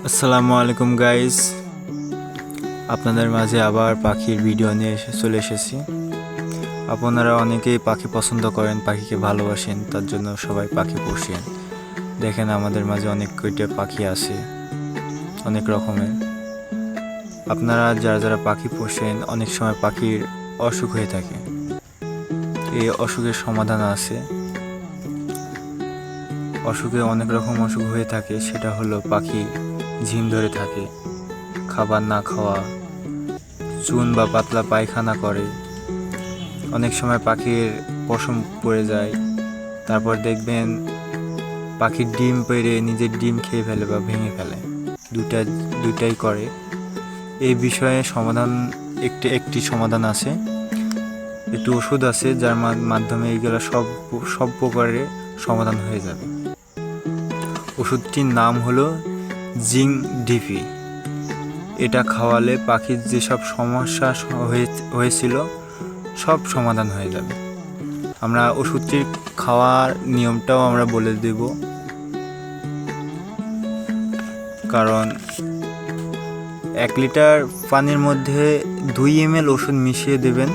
আসসালামু আলাইকুম গাইস, আপনাদের মাঝে আবার পাখির ভিডিও নিয়ে চলে এসেছি। আপনারা অনেকেই পাখি পছন্দ করেন, পাখিকে ভালোবাসেন, তার জন্য সবাই পাখি পোষেন। দেখেন আমাদের মাঝে অনেক কয়টা পাখি আছে, অনেক রকমের। আপনারা যারা যারা পাখি পোষেন, অনেক সময় পাখির অসুখ হয়ে থাকে। এই অসুখের সমাধান আছে। অসুখে অনেক রকম অসুখ হয়ে থাকে, সেটা হলো পাখি ঝিম ধরে থাকে, খাবার না খাওয়া, চুন বা পাতলা পায়খানা করে, অনেক সময় পাখির পশম পড়ে যায়। তারপর দেখবেন পাখির ডিম পেড়ে নিজের ডিম খেয়ে ফেলে বা ভেঙে ফেলে, দুটাই করে। এই বিষয়ে সমাধান একটি সমাধান আছে, একটি ওষুধ আছে যার মাধ্যমে এইগুলো সব প্রকারের সমাধান হয়ে যাবে। ওষুধটির নাম হলো জিঙ্ক ডিপি। এটা খাওয়ালে পাখির যেসব সমস্যা হয়েছিল সব সমাধান হয়ে যাবে। আমরা ওষুধটির খাওয়ার নিয়মটাও আমরা বলে দেব, কারণ 1 লিটার পানির মধ্যে 2 ml ওষুধ মিশিয়ে দেবেন।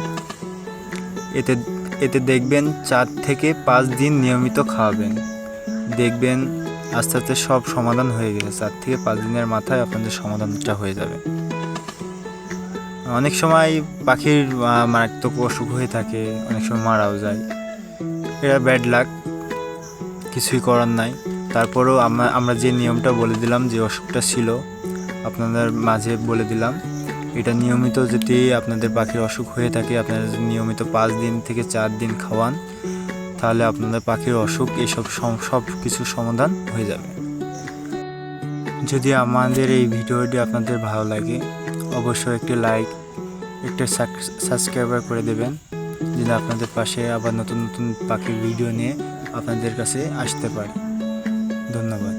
এতে দেখবেন 4 থেকে 5 দিন নিয়মিত খাওয়াবেন, দেখবেন আস্তে আস্তে সব সমাধান হয়ে গেছে। 4 থেকে 5 দিনের মাথায় আপনাদের সমাধানটা হয়ে যাবে। অনেক সময় পাখির মারাত্মক অসুখ হয়ে থাকে, অনেক সময় মারাও যায়। এটা ব্যাড লাক, কিছুই করার নাই। তারপরেও আমরা যে নিয়মটা বলে দিলাম, যে অসুখটা ছিল আপনাদের মাঝে বলে দিলাম, এটা নিয়মিত যদি আপনাদের পাখির অসুখ হয়ে থাকে, আপনারা যদি নিয়মিত 5 দিন থেকে 4 দিন খাওয়ান, তাহলে আপনাদের পাখির অসুখ এসব সব কিছু সমাধান হয়ে যাবে। যদি আমাদের এই ভিডিওটি আপনাদের ভালো লাগে, অবশ্যই একটি লাইক, একটা সাবস্ক্রাইবার করে দেবেন, যেন আপনাদের পাশে আবার নতুন নতুন পাখির ভিডিও নিয়ে আপনাদের কাছে আসতে পারি। ধন্যবাদ।